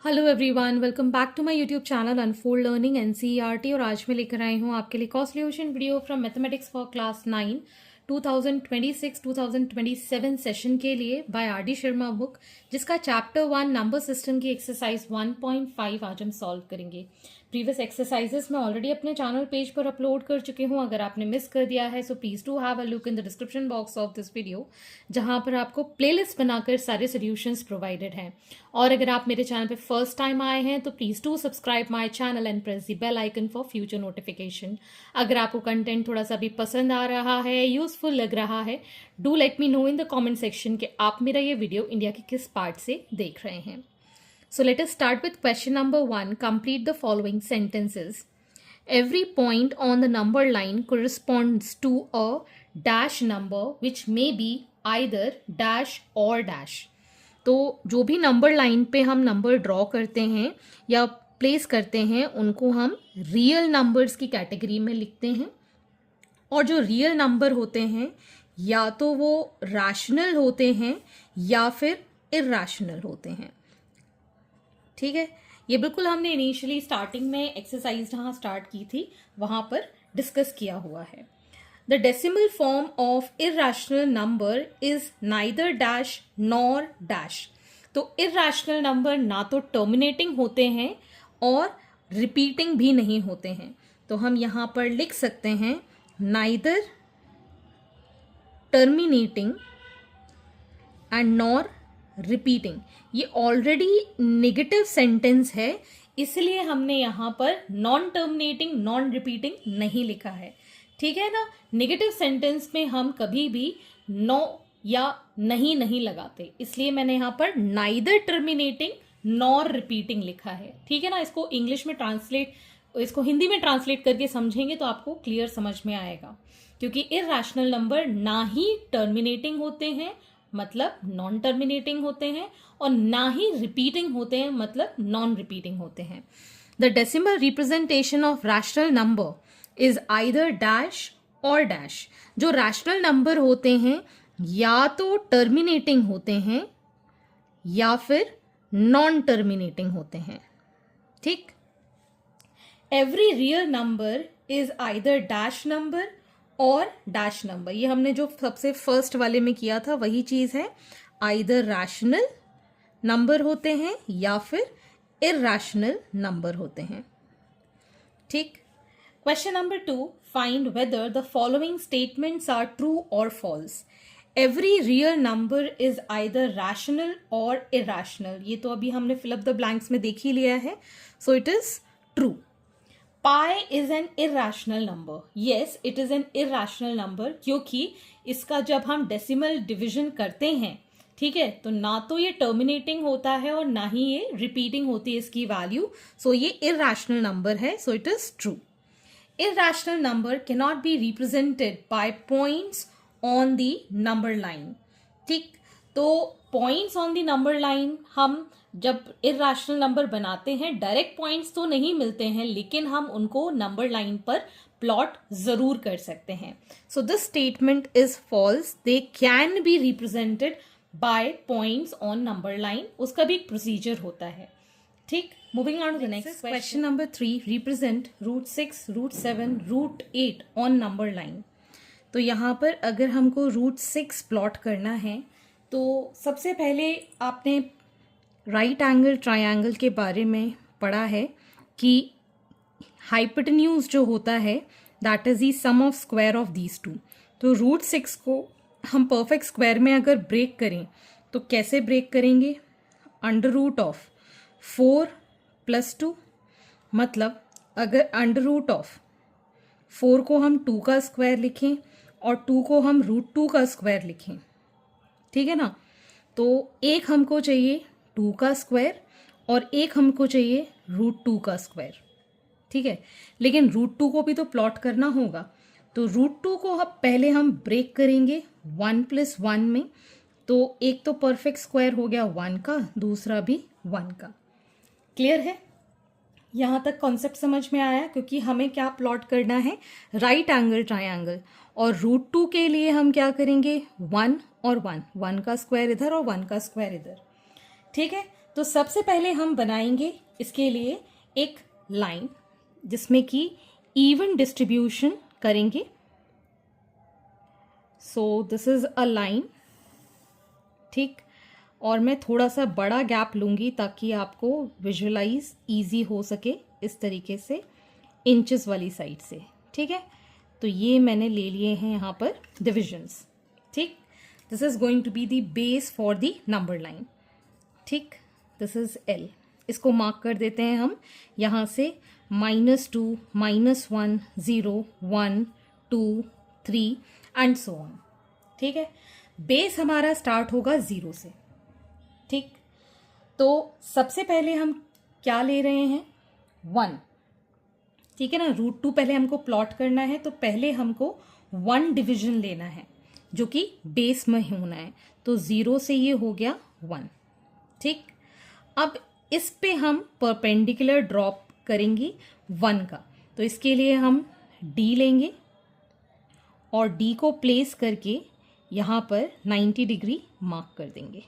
Hello everyone, welcome back to my YouTube channel unfold learning NCERT. और आज मैं लेकर आई हूँ आपके लिए cost solution video from mathematics for class 9 2026-2027 session के लिए by R D Sharma book, जिसका चैप्टर 1 नंबर सिस्टम की एक्सरसाइज 1.5 आज हम सॉल्व करेंगे। प्रीवियस एक्सरसाइजेस मैं ऑलरेडी अपने चैनल पेज पर अपलोड कर चुकी हूँ। अगर आपने मिस कर दिया है so please do have a look in the description box of this video, जहां पर आपको प्लेलिस्ट बनाकर सारे सॉल्यूशंस प्रोवाइडेड हैं। और अगर आप मेरे चैनल पे फर्स्ट टाइम आए हैं तो please do subscribe my channel and press the bell icon for future notification. अगर आपको कंटेंट थोड़ा सा भी पसंद आ रहा है, यूजफुल लग रहा है, do let me know in the comment section कि आप मेरा ये वीडियो इंडिया के किस पार्ट से देख रहे हैं। So let us start with question number 1. Complete the following sentences. Every point on the number line corresponds to a dash number which may be either dash or dash. तो जो भी number line पे हम number draw करते हैं या place करते हैं उनको हम रियल नंबर्स की कैटेगरी में लिखते हैं। और जो रियल नंबर होते हैं या तो वो रैशनल होते हैं या फिर इरैशनल होते हैं। ठीक है, ये बिल्कुल हमने इनिशियली स्टार्टिंग में एक्सरसाइज जहाँ स्टार्ट की थी वहाँ पर डिस्कस किया हुआ है। The decimal form of irrational number is neither dash nor dash. तो इरैशनल नंबर ना तो टर्मिनेटिंग होते हैं और रिपीटिंग भी नहीं होते हैं। तो हम यहाँ पर लिख सकते हैं neither terminating and nor repeating. ये ऑलरेडी नेगेटिव सेंटेंस है, इसलिए हमने यहाँ पर नॉन टर्मिनेटिंग नॉन रिपीटिंग नहीं लिखा है। ठीक है ना, नेगेटिव सेंटेंस में हम कभी भी नो या नहीं लगाते, इसलिए मैंने यहाँ पर नाइदर टर्मिनेटिंग नॉर रिपीटिंग लिखा है। ठीक है ना, इसको हिंदी में ट्रांसलेट करके समझेंगे तो आपको क्लियर समझ में आएगा। क्योंकि इरैशनल नंबर ना ही टर्मिनेटिंग होते हैं मतलब नॉन टर्मिनेटिंग होते हैं, और ना ही रिपीटिंग होते हैं मतलब नॉन रिपीटिंग होते हैं। The decimal representation of rational number is either dash और डैश। जो रैशनल नंबर होते हैं या तो टर्मिनेटिंग होते हैं या फिर नॉन टर्मिनेटिंग होते हैं। ठीक, every real number is either dash number और डैश नंबर। ये हमने जो सबसे फर्स्ट वाले में किया था वही चीज है। आइदर रैशनल नंबर होते हैं या फिर इरैशनल नंबर होते हैं। ठीक, question number 2, find whether the following statements are true और false. Every real number is either rational और इरैशनल। ये तो अभी हमने फिल अप द ब्लैंक्स में देख ही लिया है, so it is true. Pi is an irrational number. Yes, it is an irrational number, क्योंकि इसका जब हम डेसिमल डिवीजन करते हैं, ठीक है, तो ना तो ये टर्मिनेटिंग होता है और ना ही ये रिपीटिंग होती है इसकी वैल्यू। सो ये इरैशनल नंबर है, so it is true. Irrational number can not be represented by points on the number line. ठीक, तो points on the number line हम जब इरैशनल नंबर बनाते हैं डायरेक्ट पॉइंट्स तो नहीं मिलते हैं, लेकिन हम उनको नंबर लाइन पर प्लॉट जरूर कर सकते हैं। So this statement is false. They can be represented by points on number line. उसका भी एक प्रोसीजर होता है। ठीक, moving on to the next question number 3, represent √6, √7, √8 on number line. तो यहाँ पर अगर हमको √6 प्लॉट करना है तो सबसे पहले आपने राइट एंगल ट्रायंगल के बारे में पढ़ा है कि हाइपोटेन्यूज जो होता है that is the sum of square of these two. तो √6 को हम परफेक्ट स्क्वायर में अगर ब्रेक करें तो कैसे ब्रेक करेंगे? √4 + 2। मतलब अगर √4 को हम 2 का स्क्वायर लिखें और 2 को हम √2 का स्क्वायर लिखें, ठीक है ना, तो एक हमको चाहिए 2 का स्क्वायर और एक हमको चाहिए √2 का स्क्वायर। ठीक है, लेकिन √2 को भी तो प्लॉट करना होगा, तो √2 को पहले हम ब्रेक करेंगे 1 + 1 में। तो एक तो परफेक्ट स्क्वायर हो गया 1 का, दूसरा भी 1 का। क्लियर है? यहाँ तक कॉन्सेप्ट समझ में आया? क्योंकि हमें क्या प्लॉट करना है? Right angle triangle. और √2 के लिए हम क्या करेंगे? 1 और 1, 1 का स्क्वायर इधर और 1 का स्क्वायर इधर। ठीक है, तो सबसे पहले हम बनाएंगे इसके लिए एक लाइन जिसमें कि इवन डिस्ट्रीब्यूशन करेंगे. सो दिस इज अ लाइन. ठीक, और मैं थोड़ा सा बड़ा गैप लूंगी ताकि आपको विजुअलाइज इजी हो सके इस तरीके से इंचेस वाली साइड से. ठीक है, तो ये मैंने ले लिए हैं यहाँ पर डिविजन्स. ठीक, this is going to be the base for the number line. ठीक, दिस इज L. इसको मार्क कर देते हैं हम यहाँ से -2, -1, 0, 1, 2, 3 एंड सो ऑन. ठीक है, बेस हमारा स्टार्ट होगा 0 से. ठीक, तो सबसे पहले हम क्या ले रहे हैं? 1. ठीक है ना, √2 पहले हमको प्लॉट करना है, तो पहले हमको 1 डिवीजन लेना है जो कि बेस में होना है. तो 0 से ये हो गया 1. ठीक, अब इस पे हम परपेंडिकुलर ड्रॉप करेंगे 1 का. तो इसके लिए हम D लेंगे और D को प्लेस करके यहाँ पर 90 डिग्री मार्क कर देंगे.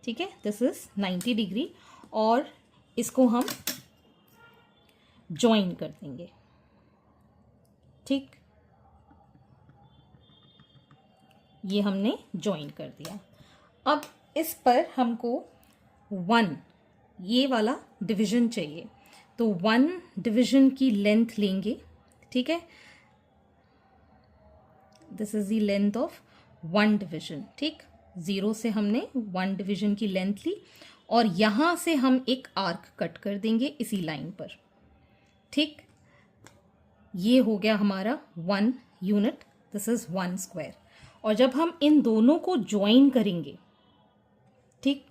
ठीक है, दिस इज 90 डिग्री और इसको हम ज्वाइन कर देंगे. ठीक, ये हमने ज्वाइन कर दिया. अब इस पर हमको 1 ये वाला डिवीजन चाहिए, तो 1 डिवीजन की लेंथ लेंगे. ठीक है, this is the length of 1 division. ठीक, 0 से हमने 1 डिवीजन की लेंथ ली और यहां से हम एक आर्क कट कर देंगे इसी लाइन पर. ठीक, ये हो गया हमारा 1 यूनिट. This is 1 square. और जब हम इन दोनों को ज्वाइन करेंगे, ठीक,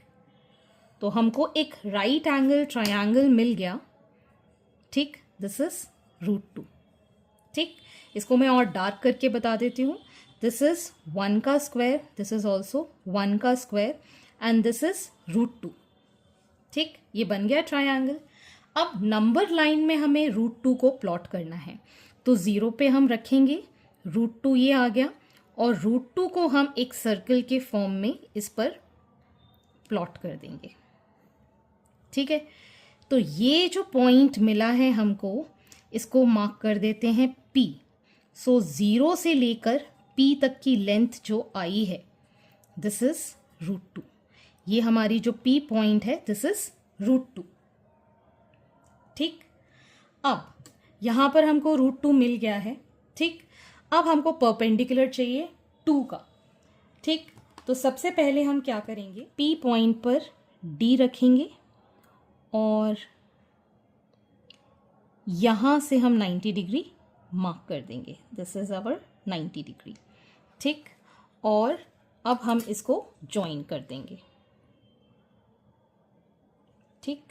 तो हमको एक राइट एंगल ट्रायंगल मिल गया. ठीक, दिस इज √2. ठीक, इसको मैं और डार्क करके बता देती हूँ. दिस इज 1 का स्क्वायर, दिस इज ऑल्सो 1 का स्क्वायर एंड दिस इज √2. ठीक, ये बन गया ट्रायंगल. अब नंबर लाइन में हमें √2 को प्लॉट करना है, तो 0 पे हम रखेंगे. √2 ये आ गया और √2 को हम एक सर्कल के फॉर्म में इस पर प्लॉट कर देंगे. ठीक है, तो ये जो पॉइंट मिला है हमको, इसको मार्क कर देते हैं P. सो 0 से लेकर P तक की लेंथ जो आई है, दिस इज √2. ये हमारी जो P पॉइंट है, दिस इज √2. ठीक, अब यहां पर हमको √2 मिल गया है. ठीक, अब हमको परपेंडिकुलर चाहिए 2 का. ठीक, तो सबसे पहले हम क्या करेंगे, P पॉइंट पर D रखेंगे और यहां से हम 90 डिग्री मार्क कर देंगे. This is our 90 degree. ठीक, और अब हम इसको ज्वाइन कर देंगे. ठीक,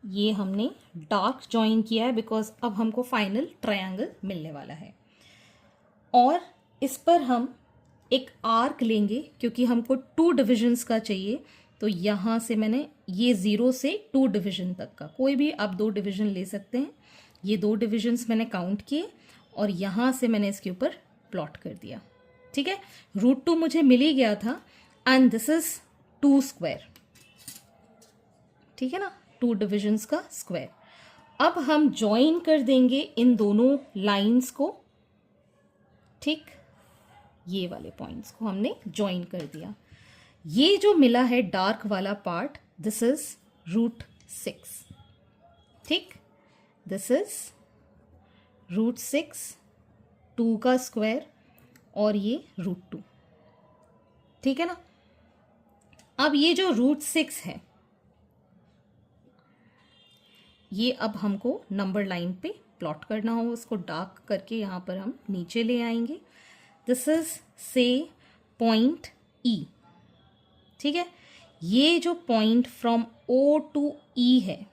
ये हमने डार्क ज्वाइन किया है बिकॉज अब हमको फाइनल ट्रायंगल मिलने वाला है. और इस पर हम एक आर्क लेंगे क्योंकि हमको 2 डिविजन्स का चाहिए. तो यहाँ से मैंने ये 0 से 2 डिवीजन तक का, कोई भी आप 2 डिवीजन ले सकते हैं. ये 2 डिविजन्स मैंने काउंट किए और यहाँ से मैंने इसके ऊपर प्लॉट कर दिया. ठीक है, √2 मुझे मिल ही गया था एंड दिस इज 2 स्क्वायर. ठीक है ना, 2 डिविजन्स का स्क्वायर. अब हम ज्वाइन कर देंगे इन दोनों लाइंस को. ठीक, ये वाले पॉइंट्स को हमने ज्वाइन कर दिया. ये जो मिला है डार्क वाला पार्ट, दिस इज √6. ठीक, दिस इज √6, 2 का स्क्वायर और ये √2. ठीक है ना. अब ये जो √6 है, ये अब हमको नंबर लाइन पे प्लॉट करना हो. उसको डार्क करके यहाँ पर हम नीचे ले आएंगे. This is say point E. ठीक है, ये जो point from O to E है,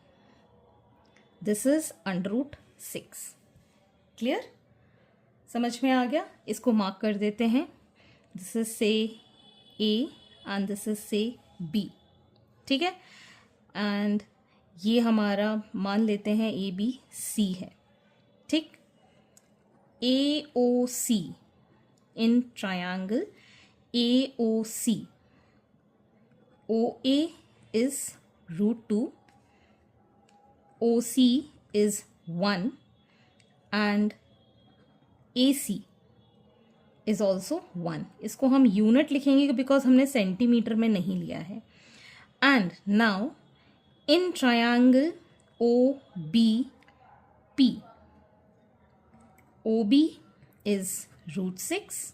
दिस इज √6. क्लियर, समझ में आ गया. इसको मार्क कर देते हैं. This is say A and this is say B. ठीक है, एंड ये हमारा मान लेते हैं ABC है. ठीक, AOC in triangle AOC, OA is √2, OC is 1 and AC is also 1. इसको हम यूनिट लिखेंगे बिकॉज हमने सेंटीमीटर में नहीं लिया है. And now in triangle OBP, OB is √6,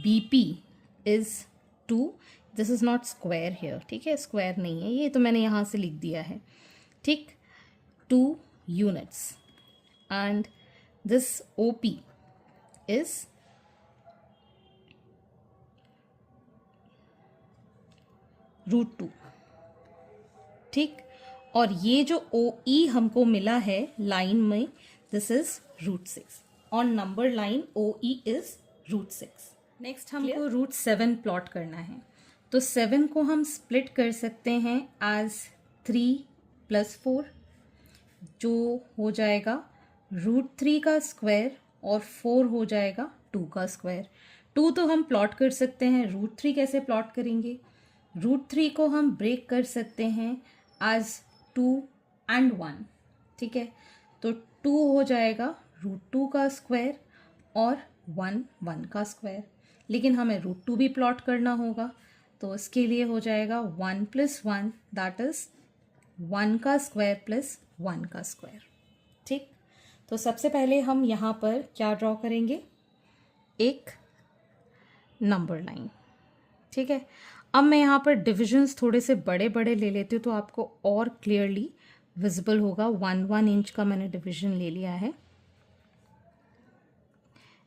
BP is 2. This is not square here, ठीक है, स्क्वायर नहीं है ये, तो मैंने यहाँ से लिख दिया है, ठीक. 2 units and this OP is √2, ठीक. और ये जो OE हमको मिला है लाइन में, this is √6. On number line OE is √6. Next हमको √7 प्लॉट करना है. तो 7 को हम स्प्लिट कर सकते हैं एज 3 + 4, जो हो जाएगा √3 का स्क्वायर, और 4 हो जाएगा 2 का स्क्वायर. 2 तो हम प्लॉट कर सकते हैं, √3 कैसे प्लॉट करेंगे? √3 को हम ब्रेक कर सकते हैं एज 2 and 1, ठीक है. तो 2 हो जाएगा √2 का स्क्वायर और 1 का स्क्वायर. लेकिन हमें √2 भी प्लॉट करना होगा, तो इसके लिए हो जाएगा 1 + 1, दैट इज 1 का स्क्वायर प्लस 1 का स्क्वायर, ठीक. तो सबसे पहले हम यहाँ पर क्या ड्रॉ करेंगे? एक नंबर लाइन, ठीक है. अब मैं यहाँ पर डिविजन्स थोड़े से बड़े बड़े ले लेती हूँ तो आपको और क्लियरली विजिबल होगा. 1 इंच का मैंने डिवीजन ले लिया है.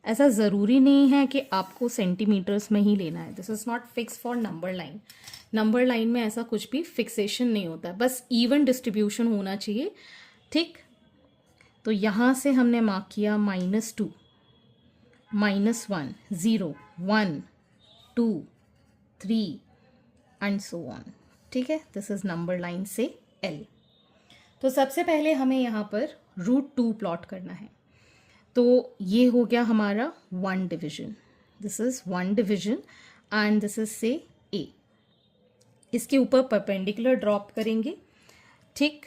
ऐसा ज़रूरी नहीं है कि आपको सेंटीमीटर्स में ही लेना है. This is not fix for number line. Number line में ऐसा कुछ भी फिक्सेशन नहीं होता, बस इवन डिस्ट्रीब्यूशन होना चाहिए, ठीक. तो यहाँ से हमने मार्क किया -2, -1, 0, 1, 2, 3 एंड सो ऑन, ठीक है. दिस इज नंबर लाइन से L. तो सबसे पहले हमें यहाँ पर √2 प्लॉट करना है. तो ये हो गया हमारा 1 division. This is 1 division and this is say A. इसके ऊपर परपेंडिकुलर ड्रॉप करेंगे, ठीक.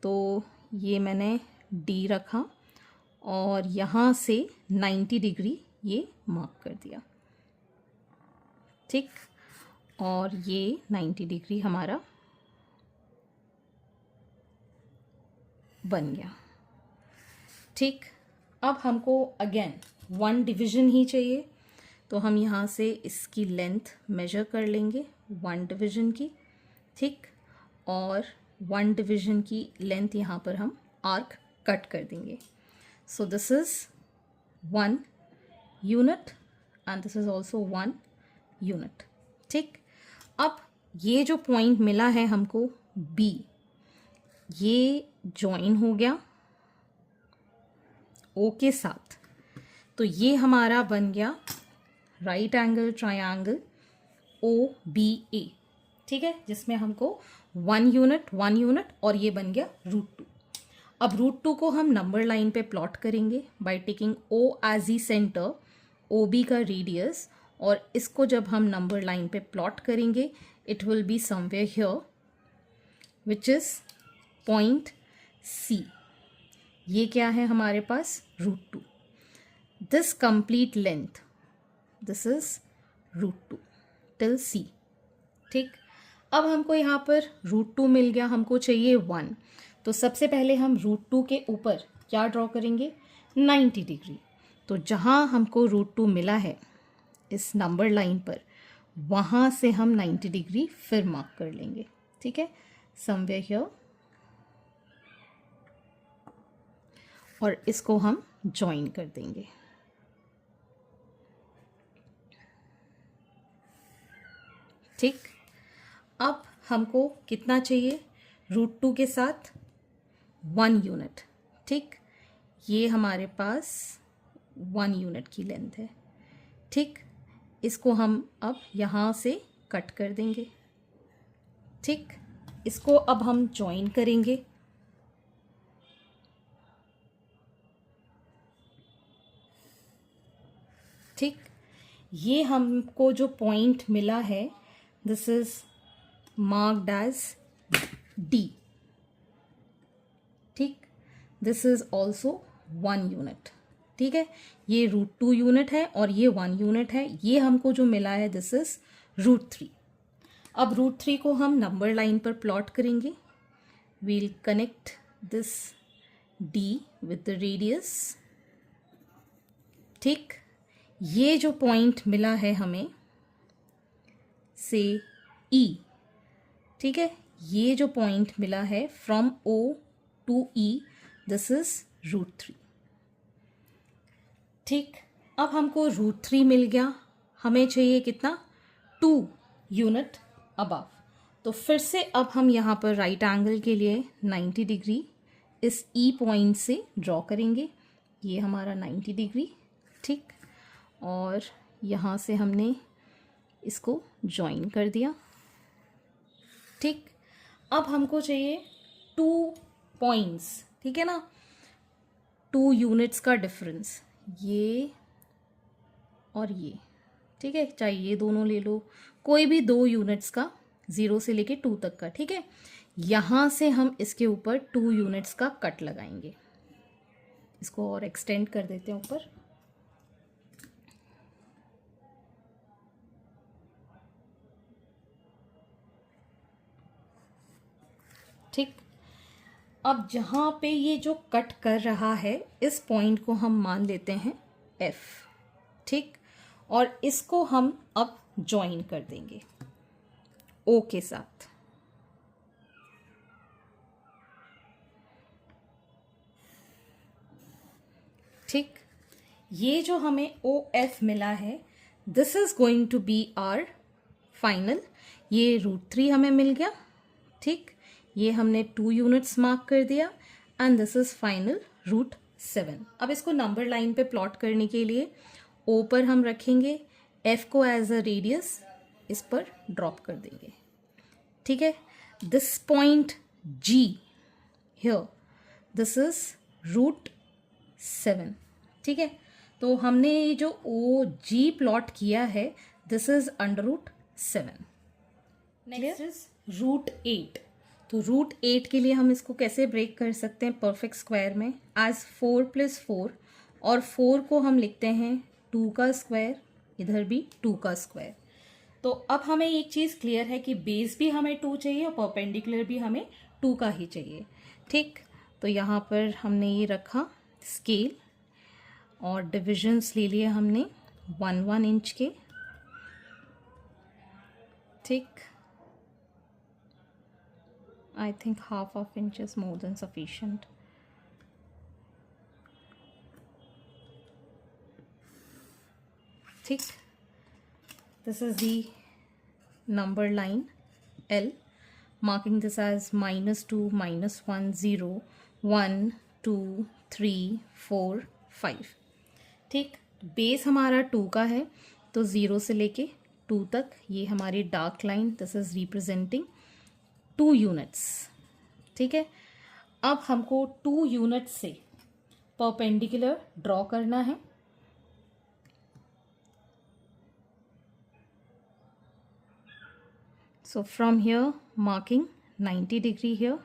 तो ये मैंने D रखा और यहाँ से 90 डिग्री ये मार्क कर दिया, ठीक. और ये 90 डिग्री हमारा बन गया, ठीक. अब हमको अगेन 1 डिवीजन ही चाहिए, तो हम यहाँ से इसकी लेंथ मेजर कर लेंगे 1 डिवीजन की, ठीक. और 1 डिवीजन की लेंथ यहाँ पर हम आर्क कट कर देंगे. सो this is 1 unit and this is also 1 unit, ठीक. अब ये जो पॉइंट मिला है हमको B, ये ज्वाइन हो गया O के साथ. तो ये हमारा बन गया राइट एंगल ट्रायंगल OBA, ठीक है, जिसमें हमको 1 यूनिट और ये बन गया √2. अब √2 को हम नंबर लाइन पे प्लॉट करेंगे by taking O as the centre, OB का रेडियस, और इसको जब हम नंबर लाइन पे प्लॉट करेंगे it will be somewhere here which is point C. ये क्या है हमारे पास? √2. This complete length, this is √2 till C, ठीक. अब हमको यहाँ पर √2 मिल गया, हमको चाहिए 1. तो सबसे पहले हम √2 के ऊपर क्या ड्रॉ करेंगे? 90 डिग्री. तो जहाँ हमको √2 मिला है इस नंबर लाइन पर, वहाँ से हम 90 डिग्री फिर मार्क कर लेंगे, ठीक है, समवेयर हियर. और इसको हम ज्वाइन कर देंगे, ठीक. अब हमको कितना चाहिए? √2 के साथ 1 यूनिट, ठीक. ये हमारे पास 1 यूनिट की लेंथ है, ठीक. इसको हम अब यहाँ से कट कर देंगे, ठीक. इसको अब हम ज्वाइन करेंगे, ठीक. ये हमको जो पॉइंट मिला है this is marked as D. ठीक, दिस इज ऑल्सो 1 यूनिट. ठीक है, ये √2 यूनिट है और ये 1 यूनिट है. ये हमको जो मिला है दिस इज √3. अब √3 को हम नंबर लाइन पर प्लॉट करेंगे. We'll connect this D with the radius. ठीक, ये जो पॉइंट मिला है हमें से E. ठीक है, ये जो पॉइंट मिला है from O to E, this is √3. ठीक, अब हमको √3 मिल गया. हमें चाहिए कितना? 2 यूनिट अबव. तो फिर से अब हम यहाँ पर राइट एंगल के लिए 90 डिग्री इस E पॉइंट से ड्रॉ करेंगे. ये हमारा 90 डिग्री. ठीक, और यहाँ से हमने इसको ज्वाइन कर दिया. ठीक, अब हमको चाहिए 2 पॉइंट्स. ठीक है ना, 2 यूनिट्स का डिफरेंस, ये और ये. ठीक है, चाहे ये दोनों ले लो, कोई भी 2 यूनिट्स का, 0 से लेके 2 तक का. ठीक है, यहाँ से हम इसके ऊपर 2 यूनिट्स का कट लगाएंगे. इसको और एक्सटेंड कर देते हैं ऊपर. ठीक, अब जहाँ पे ये जो कट कर रहा है इस पॉइंट को हम मान लेते हैं F. ठीक, और इसको हम अब ज्वाइन कर देंगे O के साथ. ठीक, ये जो हमें OF मिला है this is going to be our final. ये √3 हमें मिल गया. ठीक, ये हमने 2 यूनिट्स मार्क कर दिया एंड दिस इज फाइनल √7. अब इसको नंबर लाइन पे प्लॉट करने के लिए O पर हम रखेंगे, F को एज अ रेडियस इस पर ड्रॉप कर देंगे. ठीक है, this point G here, this is √7. ठीक है, तो हमने ये जो OG प्लॉट किया है दिस इज √7. Next is √8. तो √8 के लिए हम इसको कैसे ब्रेक कर सकते हैं परफेक्ट स्क्वायर में? एज 4 + 4, और 4 को हम लिखते हैं 2 का स्क्वायर, इधर भी 2 का स्क्वायर. तो अब हमें एक चीज़ क्लियर है कि बेस भी हमें 2 चाहिए और परपेंडिकुलर भी हमें 2 का ही चाहिए. ठीक, तो यहाँ पर हमने ये रखा स्केल और डिविजन्स ले लिए हमने 1-1 इंच के. ठीक, I think half of inch is more than sufficient. ठीक, this is the number line L, marking this as -2, -1, 0, 1, 2, 3, 4, 5. ठीक, बेस हमारा 2 का है तो 0 से लेके 2 तक ये हमारी dark line, this is representing 2 units. ठीक है, अब हमको 2 यूनिट्स से परपेंडिकुलर ड्रॉ करना है. So from here marking 90 degree here.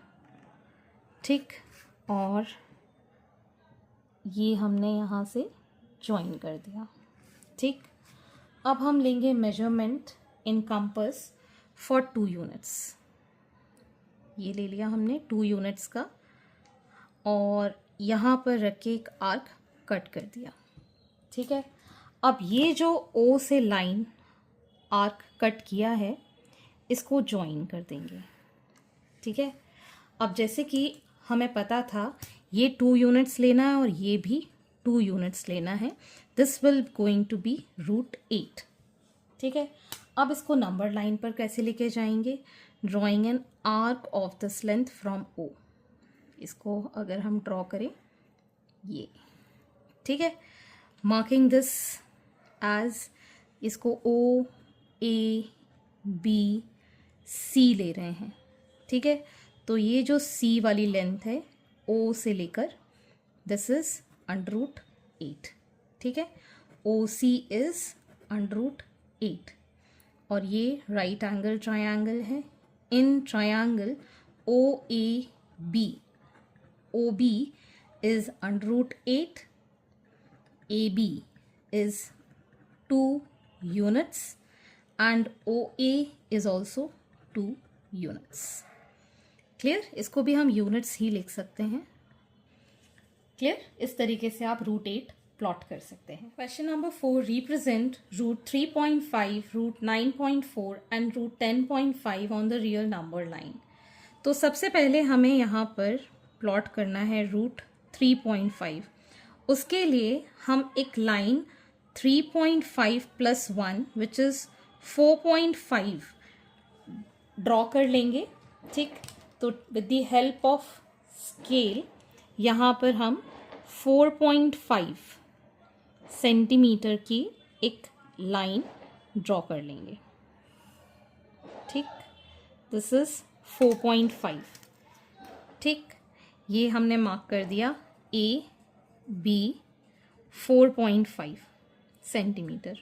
ठीक, और ये हमने यहाँ से ज्वाइन कर दिया. ठीक, अब हम लेंगे measurement in compass for 2 units. ये ले लिया हमने 2 यूनिट्स का और यहाँ पर रख के एक आर्क कट कर दिया. ठीक है, अब ये जो O से लाइन आर्क कट किया है इसको ज्वाइन कर देंगे. ठीक है, अब जैसे कि हमें पता था ये 2 यूनिट्स लेना है और ये भी 2 यूनिट्स लेना है. This will going to be √8. ठीक है, अब इसको नंबर लाइन पर कैसे लेके जाएंगे? Drawing an arc of this length from O. इसको अगर हम ड्रॉ करें ये. ठीक है, मार्किंग दिस एज, इसको O, A, B, C ले रहे हैं. ठीक है, तो ये जो C वाली लेंथ है O से लेकर दिस इज √8. ठीक है, OC इज √8 और ये राइट एंगल ट्रायंगल है. In triangle OAB. OB is under root 8. AB is 2 units and OA is also 2 units. Clear? इसको भी हम यूनिट्स ही लिख सकते हैं. क्लियर? इस तरीके से आप रूट 8 प्लॉट कर सकते हैं. Question number 4, represent root 3.5, root 9.4 and root 10.5 on the real number line. तो सबसे पहले हमें यहाँ पर प्लॉट करना है रूट 3.5. उसके लिए हम एक line 3.5 plus 1 which is 4.5 draw कर लेंगे. ठीक, तो with the help of scale यहाँ पर हम 4.5 सेंटीमीटर की एक लाइन ड्रॉ कर लेंगे. ठीक, दिस इज 4.5. ठीक, ये हमने मार्क कर दिया. A B 4.5 centimetre.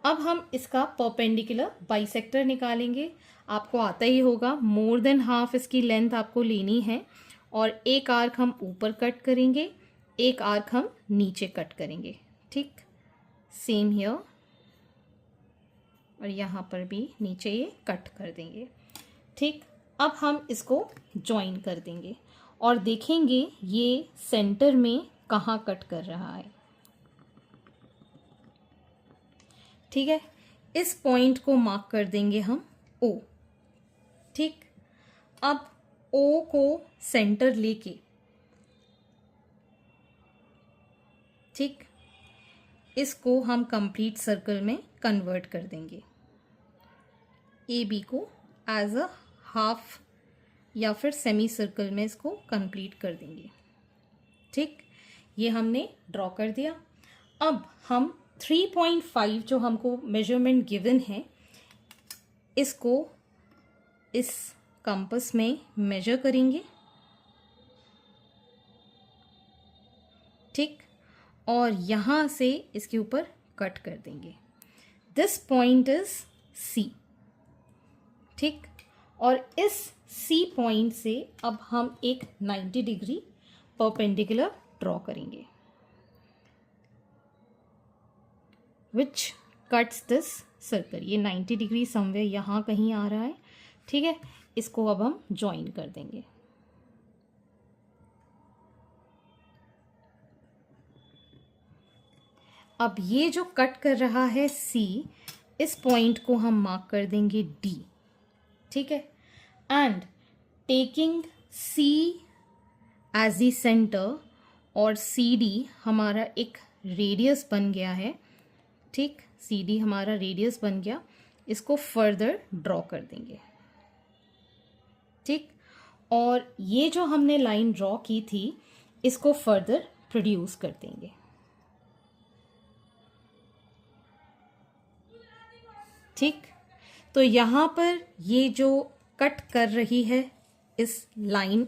अब हम इसका परपेंडिकुलर बाइसेक्टर निकालेंगे. आपको आता ही होगा, मोर देन हाफ इसकी लेंथ आपको लेनी है और एक आर्क हम ऊपर कट करेंगे, एक आर्क हम नीचे कट करेंगे. ठीक, सेम हियर, और यहाँ पर भी नीचे ये कट कर देंगे. ठीक, अब हम इसको ज्वाइन कर देंगे और देखेंगे ये सेंटर में कहाँ कट कर रहा है. ठीक है, इस पॉइंट को मार्क कर देंगे हम O. ठीक, अब O को सेंटर लेके, ठीक, इसको हम कंप्लीट सर्कल में कन्वर्ट कर देंगे. AB को एज अ हाफ या फिर सेमी सर्कल में इसको कंप्लीट कर देंगे. ठीक, ये हमने ड्रॉ कर दिया. अब हम 3.5 जो हमको मेजरमेंट गिवन है, इसको इस कंपास में मेजर करेंगे. ठीक, और यहाँ से इसके ऊपर कट कर देंगे. This point is C. ठीक, और इस C पॉइंट से अब हम एक 90 डिग्री परपेंडिकुलर ड्रॉ करेंगे विच कट्स दिस सर्कल. ये 90 डिग्री समवेयर यहाँ कहीं आ रहा है. ठीक है, इसको अब हम ज्वाइन कर देंगे. अब ये जो कट कर रहा है C, इस पॉइंट को हम मार्क कर देंगे D. ठीक है, and taking C as the centre और CD हमारा एक रेडियस बन गया है. ठीक, CD हमारा रेडियस बन गया. इसको फर्दर ड्रॉ कर देंगे. ठीक, और ये जो हमने लाइन ड्रॉ की थी, इसको फर्दर प्रोड्यूस कर देंगे. ठीक, तो यहाँ पर ये जो कट कर रही है इस लाइन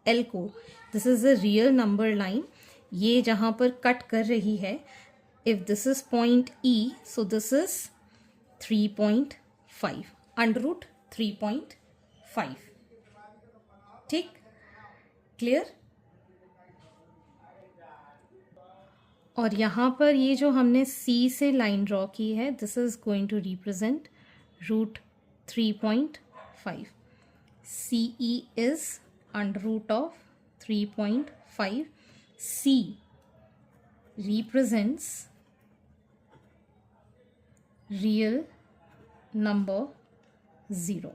L को, this is a real number line. ये जहाँ पर कट कर रही है, if this is point E, so this is 3.5 under root 3.5. ठीक, क्लियर? और यहाँ पर ये जो हमने C से लाइन ड्रॉ की है, this is going to represent root 3.5. CE is under root of 3.5. C represents real number 0.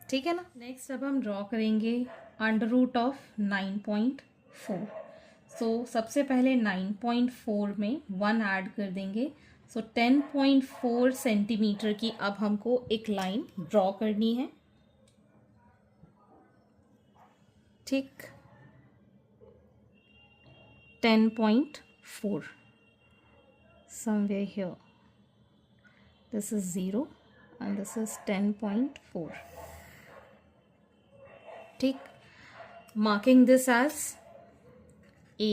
ठीक है ना. नेक्स्ट अब हम ड्रॉ करेंगे अंडर रूट ऑफ 9.4. सो सबसे पहले 9.4 में 1 ऐड कर देंगे. सो 10.4 सेंटीमीटर की अब हमको एक लाइन ड्रॉ करनी है. ठीक, 10.4 somewhere here. This is 0 and this is 10.4. ठीक, marking this as A,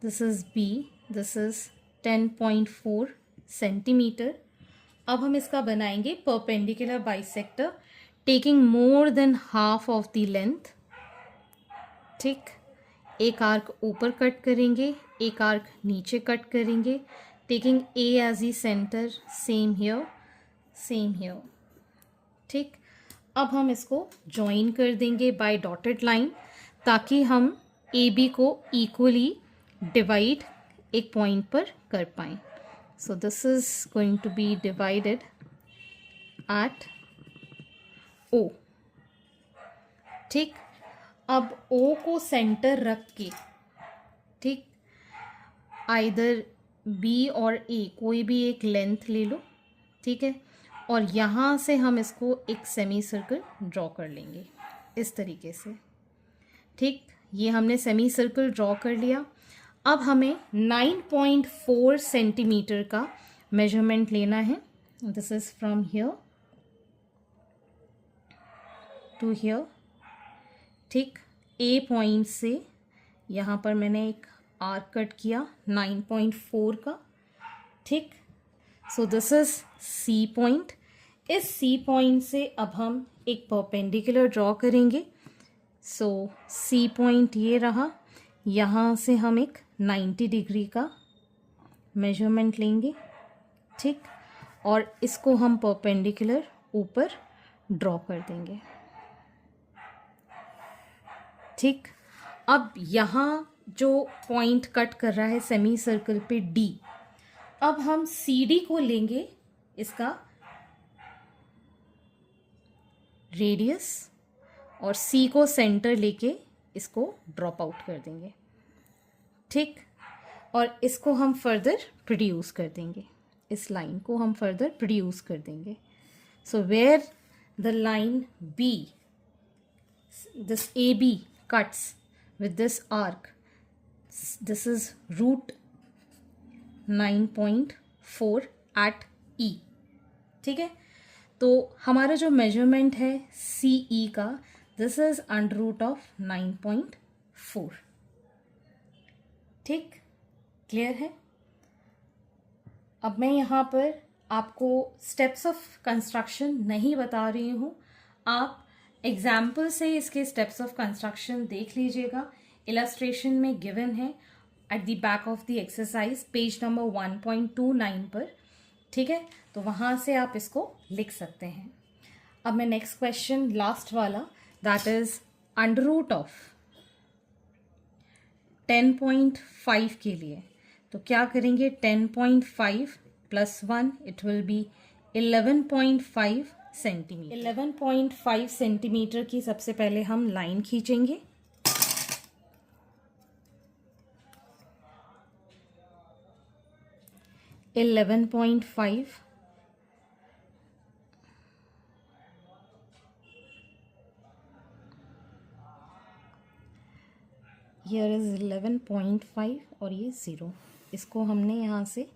this is B, this is 10.4 centimetre. अब हम इसका बनाएंगे perpendicular bisector taking more than half of the length, ठीक। एक आर्क ऊपर कट करेंगे, एक आर्क नीचे कट करेंगे, taking A as the centre, same here, ठीक। अब हम इसको ज्वाइन कर देंगे बाय डॉटेड लाइन, ताकि हम ए बी को इक्वली डिवाइड एक पॉइंट पर कर पाएँ। So this is going to be divided at O, ठीक। अब ओ को सेंटर रख के, ठीक, आइदर बी और ए कोई भी एक लेंथ ले लो, ठीक है, और यहाँ से हम इसको एक सेमी सर्कल ड्रॉ कर लेंगे इस तरीके से, ठीक। ये हमने सेमी सर्कल ड्रॉ कर लिया। अब हमें 9.4 सेंटीमीटर का मेजरमेंट लेना है। This is from here to here, ठीक। ए पॉइंट से यहाँ पर मैंने एक आर्क कट किया 9.4 का, ठीक। So this is C point. इस सी पॉइंट से अब हम एक परपेंडिकुलर ड्रॉ करेंगे। सो सी पॉइंट ये रहा, यहाँ से हम एक 90 डिग्री का मेजरमेंट लेंगे, ठीक, और इसको हम परपेंडिकुलर ऊपर ड्रॉ कर देंगे, ठीक। अब यहाँ जो पॉइंट कट कर रहा है सेमी सर्कल पे डी, अब हम सी डी को लेंगे, इसका रेडियस, और सी को सेंटर लेके इसको ड्रॉप आउट कर देंगे, ठीक। और इसको हम फर्दर प्रोड्यूस कर देंगे, इस लाइन को हम फर्दर प्रोड्यूस कर देंगे। So where the line be, this A B cuts with this arc, this is root 9.4 at E, ठीक है। तो हमारा जो मेजरमेंट है सी ई का, this is under root of 9.4, ठीक, क्लियर है। अब मैं यहाँ पर आपको स्टेप्स ऑफ कंस्ट्रक्शन नहीं बता रही हूँ, आप एग्जाम्पल से इसके स्टेप्स ऑफ कंस्ट्रक्शन देख लीजिएगा, इलस्ट्रेशन में गिवन है at the back of the exercise page number 1.29 पर, ठीक है। तो वहाँ से आप इसको लिख सकते हैं। अब मैं नेक्स्ट क्वेश्चन, लास्ट वाला, that is under root of 10.5 के लिए, तो क्या करेंगे, 10.5 plus 1, it will be 11.5 centimetre. 11.5 centimetre की सबसे पहले हम लाइन खींचेंगे, eleven point five, here is 11.5 और ये 0, इसको हमने यहाँ से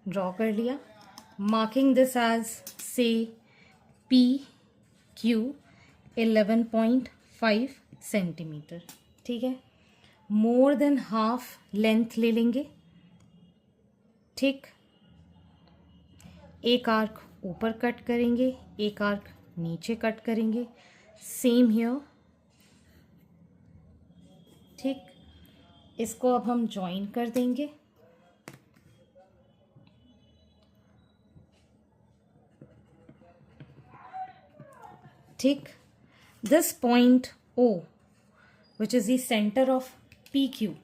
ड्रॉ कर लिया। मार्किंग दिस एज से पी क्यू 11.5 सेंटीमीटर, ठीक है। मोर देन हाफ लेंथ ले लेंगे, ठीक। एक आर्क ऊपर कट करेंगे, एक आर्क नीचे कट करेंगे, सेम हियर, ठीक। इसको अब हम ज्वाइन कर देंगे, ठीक। This point O which is the centre of P Q,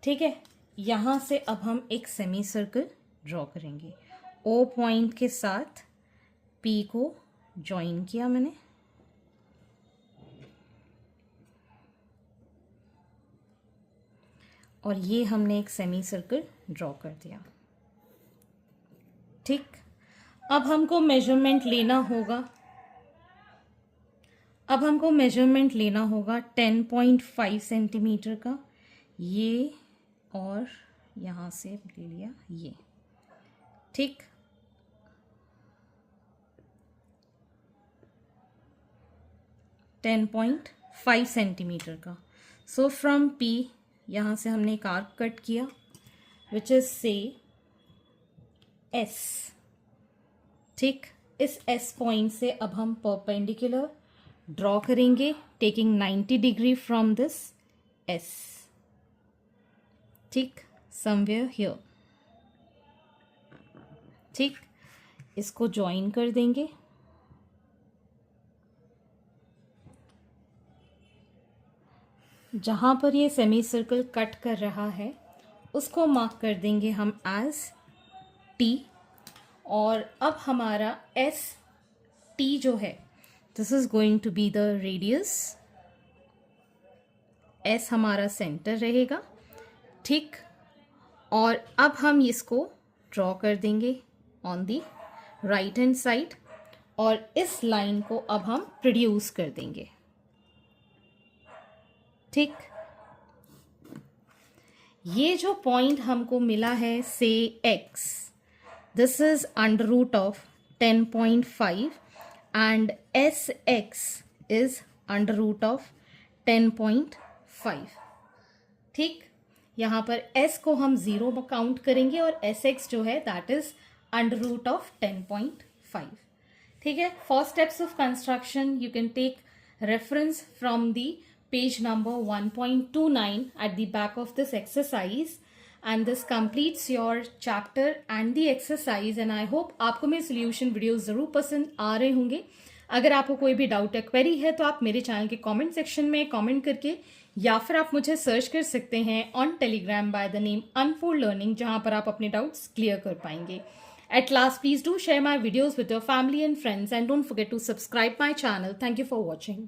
ठीक है, यहाँ से अब हम एक सेमी सर्कल ड्रॉ करेंगे। ओ पॉइंट के साथ पी को ज्वाइन किया मैंने, और ये हमने एक सेमी सर्कल ड्रॉ कर दिया, ठीक। अब हमको मेजरमेंट लेना होगा, 10.5 सेंटीमीटर का, ये और यहाँ से ले लिया ये, ठीक। टेन 10.5 सेंटीमीटर का। सो फ्रॉम पी, यहाँ से हमने एक आर्क कट किया विच इज से एस, ठीक। इस एस पॉइंट से अब हम परपेंडिकुलर ड्रॉ करेंगे, taking 90 degree from this S, ठीक, समवेयर हियर, ठीक। इसको ज्वाइन कर देंगे, जहां पर ये सेमी सर्कल कट कर रहा है उसको मार्क कर देंगे हम एज टी। और अब हमारा एस टी जो है, this is going to be the radius, S हमारा सेंटर रहेगा, ठीक। और अब हम इसको ड्रॉ कर देंगे on the right hand side, और इस लाइन को अब हम प्रोड्यूस कर देंगे, ठीक। ये जो पॉइंट हमको मिला है से x, this is under root of 10.5 and sx is under root of 10.5, ठीक। यहाँ पर s को हम 0 काउंट करेंगे और sx जो है that is under root of 10.5, ठीक है। For steps of construction you can take reference from the page number 1.29 at the back of this exercise, and this completes your chapter and the exercise, and I hope आपको मेरे solution videos ज़रूर पसंद आ रहे होंगे। अगर आपको कोई भी डाउट या क्वेरी है तो आप मेरे चैनल के कमेंट सेक्शन में कमेंट करके, या फिर आप मुझे सर्च कर सकते हैं on Telegram by the name unfold learning, जहां पर आप अपने डाउट्स क्लियर कर पाएंगे। At last, please do share my videos with your family and friends, and don't forget to subscribe my channel. Thank you for watching.